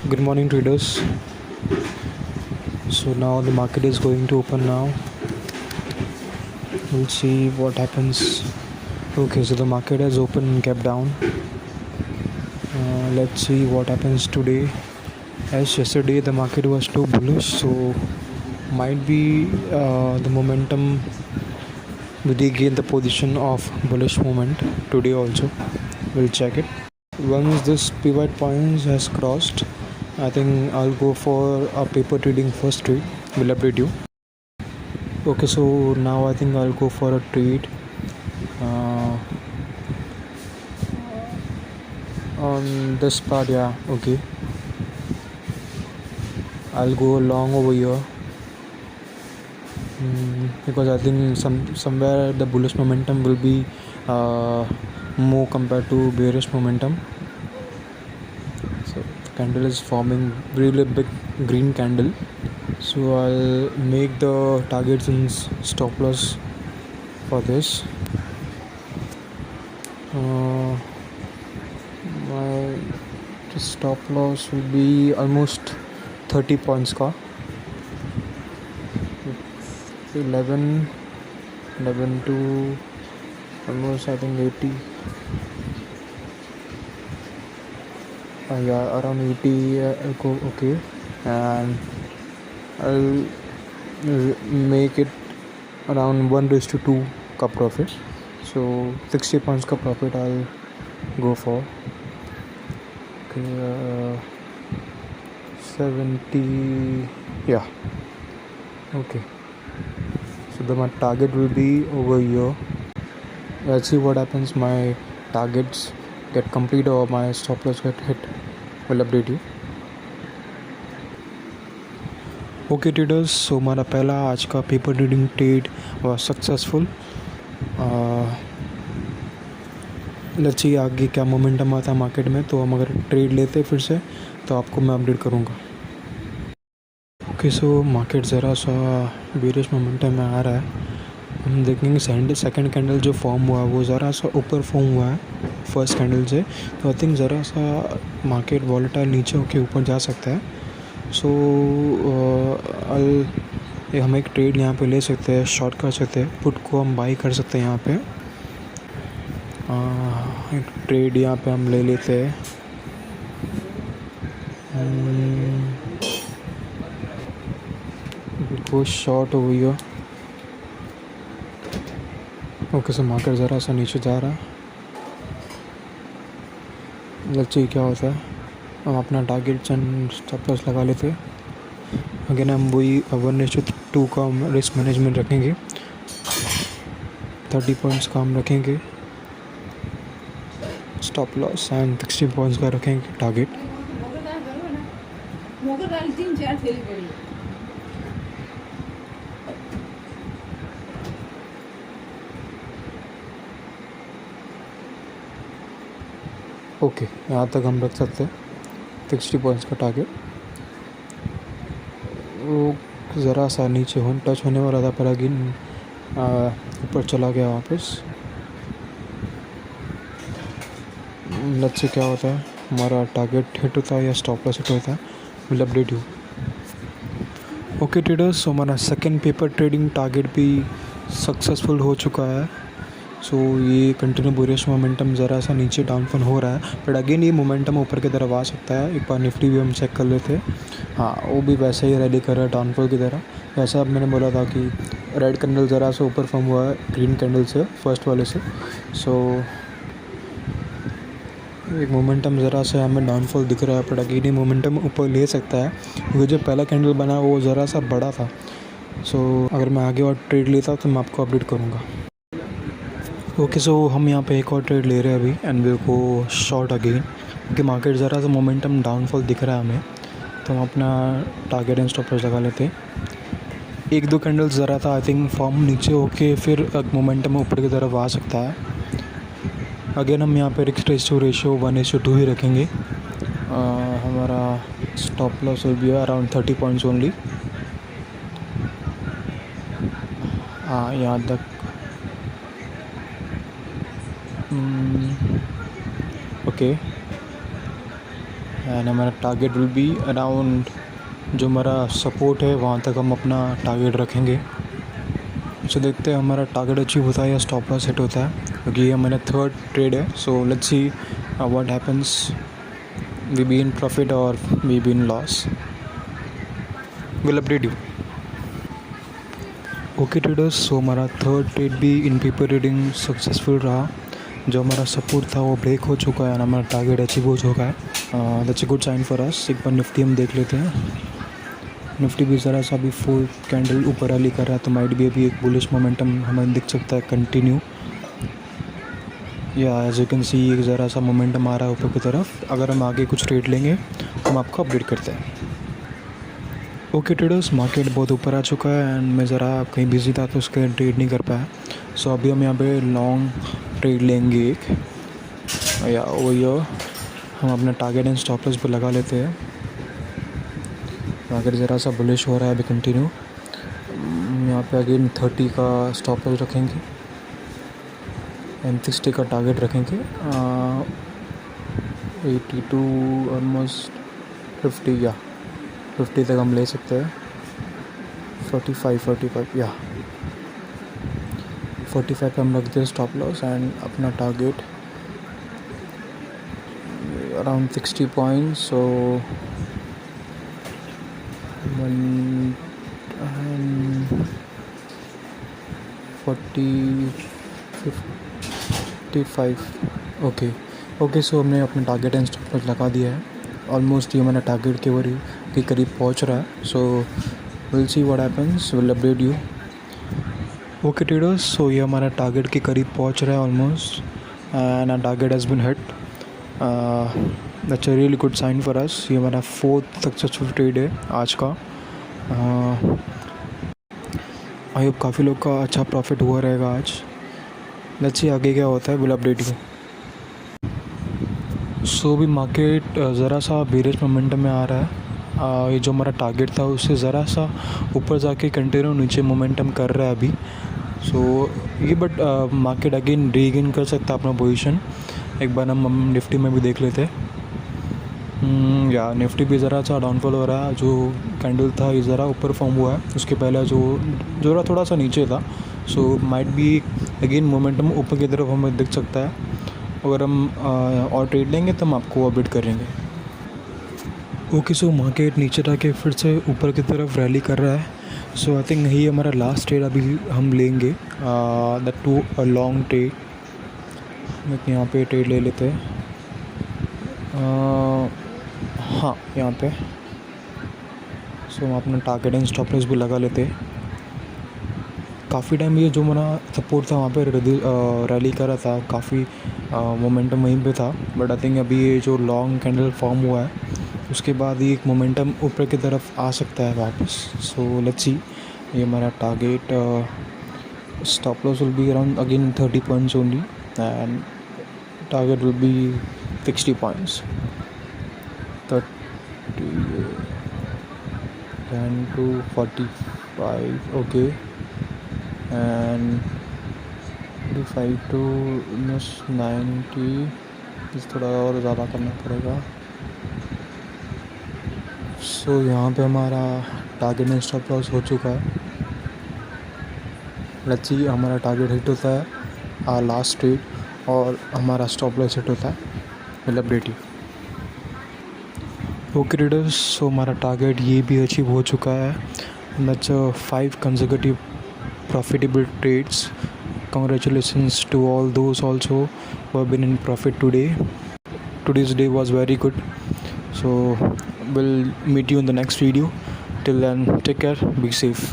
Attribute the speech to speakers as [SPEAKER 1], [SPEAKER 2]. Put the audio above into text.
[SPEAKER 1] Good morning, traders. So now the market is going to open now. We'll see what happens. Okay, so the market has opened and kept down. Let's see what happens today. As yesterday the market was too bullish, so might be the momentum we regain the position of bullish moment today also. We'll check it. Once this pivot points has crossed, I think I'll go for a paper trading first trade. Will update you. Okay, so now I think I'll go for a trade on this part. Yeah, okay. I'll go long over here because I think somewhere the bullish momentum will be more compared to bearish momentum. So the candle is forming really big green candle. So I'll make the targets and stop loss for this. My stop loss will be almost 30 points का 11 to almost I think 80. Yeah, around 80. Okay, and I'll make it around 1:2 का profit. So 60 points का profit I'll go for. Okay, 70. Yeah. Okay. So my target will be over here. Let's see what happens. My targets get complete or my stop loss get hit. Will update you. Okay traders, so हमारा पहला आज का paper trading trade was successful. Let's see आगे क्या momentum आता है market में. तो हम अगर ट्रेड लेते फिर से तो आपको मैं अपडेट करूँगा. ओके, सो मार्केट ज़रा सा बेरिश मोमेंटम में आ रहा है. हम देखेंगे सेकंड कैंडल जो फॉर्म हुआ वो ज़रा सा ऊपर फॉर्म हुआ है फर्स्ट कैंडल से. तो आई थिंक ज़रा सा मार्केट वॉलेटाइल नीचे होके ऊपर जा सकता है. सो हम एक ट्रेड यहाँ पे ले सकते हैं, शॉर्ट कर सकते हैं. पुट को हम बाई कर सकते हैं यहाँ पे. एक ट्रेड यहाँ पे हम ले लेते हैं. वो शॉर्ट हो गई. ओके, सो मार्केट ज़रा सा नीचे जा रहा है. लेट्स सी क्या होता है. हम अपना टारगेट एंड स्टॉप लॉस लगा लेते हैं. अगेन हम वही 1:2 का रिस्क मैनेजमेंट रखेंगे. 30 पॉइंट्स का हम रखेंगे स्टॉप लॉस एंड 60 पॉइंट्स का रखेंगे टारगेट. ओके, यहाँ तक हम रख सकते हैं 60 पॉइंट्स का टारगेट. वो ज़रा सा नीचे टच होने वाला था पर अगेन ऊपर चला गया वापस. लेट्स से क्या होता है, हमारा टारगेट हिट होता है या स्टॉप लॉस हिट होता है. Will update you. Okay traders, so हमारा सेकंड पेपर ट्रेडिंग टारगेट भी सक्सेसफुल हो चुका है. सो ये कंटिन्यू बुलिश मोमेंटम ज़रा सा नीचे डाउनफॉल हो रहा है. बट अगेन ये मोमेंटम ऊपर की तरफ आ सकता है. एक बार निफ्टी भी हम चेक कर लेते हैं. हाँ, वो भी वैसे ही रैली कर रहा है डाउनफॉल की तरह. वैसा अब मैंने बोला था कि रेड कैंडल ज़रा सा ऊपर फॉर्म हुआ है ग्रीन कैंडल से, फर्स्ट वाले से. सो एक मोमेंटम ज़रा सा हमें डाउनफॉल दिख रहा है. बट अगेन ये मोमेंटम ऊपर ले सकता है क्योंकि जो पहला कैंडल बना वो ज़रा सा बड़ा था. सो अगर मैं आगे और ट्रेड लेता तो मैं आपको अपडेट करूँगा. ओके, सो हम यहाँ पे एक और ट्रेड ले रहे हैं अभी एंड वी को शॉर्ट अगेन क्योंकि मार्केट ज़रा सा मोमेंटम डाउनफॉल दिख रहा है हमें. तो हम अपना टारगेट एंड स्टॉप लॉस लगा लेते हैं. एक दो कैंडल्स ज़रा था आई थिंक फॉर्म नीचे होके फिर मोमेंटम ऊपर की तरफ आ सकता है. अगेन हम यहाँ पे रिस्क रेशियो 1:2 ही रखेंगे. हमारा stop loss will be around 30 points only. हाँ, यहाँ तक. ओके, एंड हमारा टारगेट विल बी अराउंड जो हमारा सपोर्ट है वहाँ तक हम अपना टारगेट रखेंगे। सो देखते हैं हमारा टारगेट अचीव होता है या स्टॉप लॉस हिट होता है, क्योंकि ये हमारा थर्ड ट्रेड है। So let's see what happens, we be in profit और we be in loss, will update you. Okay traders, so हमारा थर्ड ट्रेड भी इन पेपर रीडिंग सक्सेसफुल रहा। जो हमारा सपोर्ट था वो ब्रेक हो चुका है और हमारा टारगेट अचीव हो चुका है। That's a good sign for us. एक बार निफ्टी हम देख लेते हैं। निफ्टी भी ज़रा सा अभी फुल कैंडल ऊपर रैली कर रहा है, तो माइट भी अभी एक बुलिश मोमेंटम हमें दिख सकता है कंटिन्यू। या एज यू कैन सी एक ज़रा सा मोमेंटम आ रहा है ऊपर की तरफ। अगर हम आगे कुछ ट्रेड लेंगे तो हम आपको अपडेट करते हैं। ओके ट्रेडर्स, मार्केट बहुत ऊपर आ चुका है एंड मैं ज़रा कहीं बिजी था तो उसके ट्रेड नहीं कर पाया। सो अभी हम यहाँ पे लॉन्ग ट्रेड लेंगे एक, या वो ये हम अपना टारगेट एंड स्टॉप लॉस पर लगा लेते हैं। मार्केट ज़रा सा बुलिश हो रहा है अभी कंटिन्यू। यहाँ पे अगेन 30 का स्टॉप लॉस रखेंगे एंड 60 का टारगेट रखेंगे। 82 ऑलमोस्ट 50 या 50 तक हम ले सकते हैं। 45 या 45 पे हम रखते हैं स्टॉप लॉस एंड अपना टारगेट अराउंड 60 पॉइंट्स। सो 55 ओके। सो हमने अपना टारगेट एंड स्टॉप लॉस लगा दिया है। ऑलमोस्ट ये हमारा टारगेट के करीब पहुंच रहा है। So will see what happens, will update you. Okay traders, so ये हमारा टारगेट के करीब पहुंच रहा है almost and our target has been hit. That's a really good sign for us. ये हमारा 4th सक्सेसफुल ट्रेड है आज का। आई होप काफ़ी लोग का अच्छा प्रॉफिट हुआ रहेगा आज। लेट्स सी आगे क्या होता है, विल अपडेट यू। सो भी मार्केट ज़रा सा बेरिश मोमेंटम में आ रहा है। ये जो हमारा टारगेट था उससे ज़रा सा ऊपर जाके कंटिन्यू नीचे मोमेंटम कर रहा है अभी। सो ये बट मार्केट अगेन रीगेन कर सकता है अपना पोजीशन। एक बार हम निफ्टी में भी देख लेते हैं। या निफ्टी भी ज़रा सा डाउनफॉल हो रहा है। जो कैंडल था ये ज़रा ऊपर फॉर्म हुआ है, उसके पहले जो थोड़ा सा नीचे था। सो माइट भी अगेन मोमेंटम ऊपर की तरफ हमें दिख सकता है। अगर हम और ट्रेड लेंगे तो हम आपको अपडेट करेंगे। ओके, सो मार्केट नीचे जाके फिर से ऊपर की तरफ रैली कर रहा है। सो आई थिंक यही हमारा लास्ट ट्रेड अभी हम लेंगे, that to a long trade. यहाँ पे ट्रेड ले लेते हैं। हाँ, यहाँ पे सो हम अपना टारगेट एंड स्टॉप लॉस भी लगा लेते हैं। काफ़ी टाइम ये जो हमारा सपोर्ट था वहाँ पे रैली कर रहा था, काफ़ी मोमेंटम वहीं पे था। बट आई थिंक अभी ये जो लॉन्ग कैंडल फॉर्म हुआ है उसके बाद ही एक मोमेंटम ऊपर की तरफ आ सकता है वापस। सो लेट्स सी। ये हमारा target stop loss will be around again 30 points only and target will be 60 points. 30 10 to 45 okay and 45 to 90, इस थोड़ा और ज़्यादा करना पड़ेगा। सो यहाँ पे हमारा टारगेट एंड स्टॉप लॉस हो चुका है। लेट्स सी हमारा टारगेट हिट होता है लास्ट ट्रेड और हमारा स्टॉप लॉस हिट होता है, will update you. Okay traders, so हमारा टारगेट ये भी अचीव हो चुका है। That's 5 consecutive profitable trades. Congratulations to all those also who have been in profit today. Today's day was very good. So we'll meet you in the next video. Till then, take care, be safe.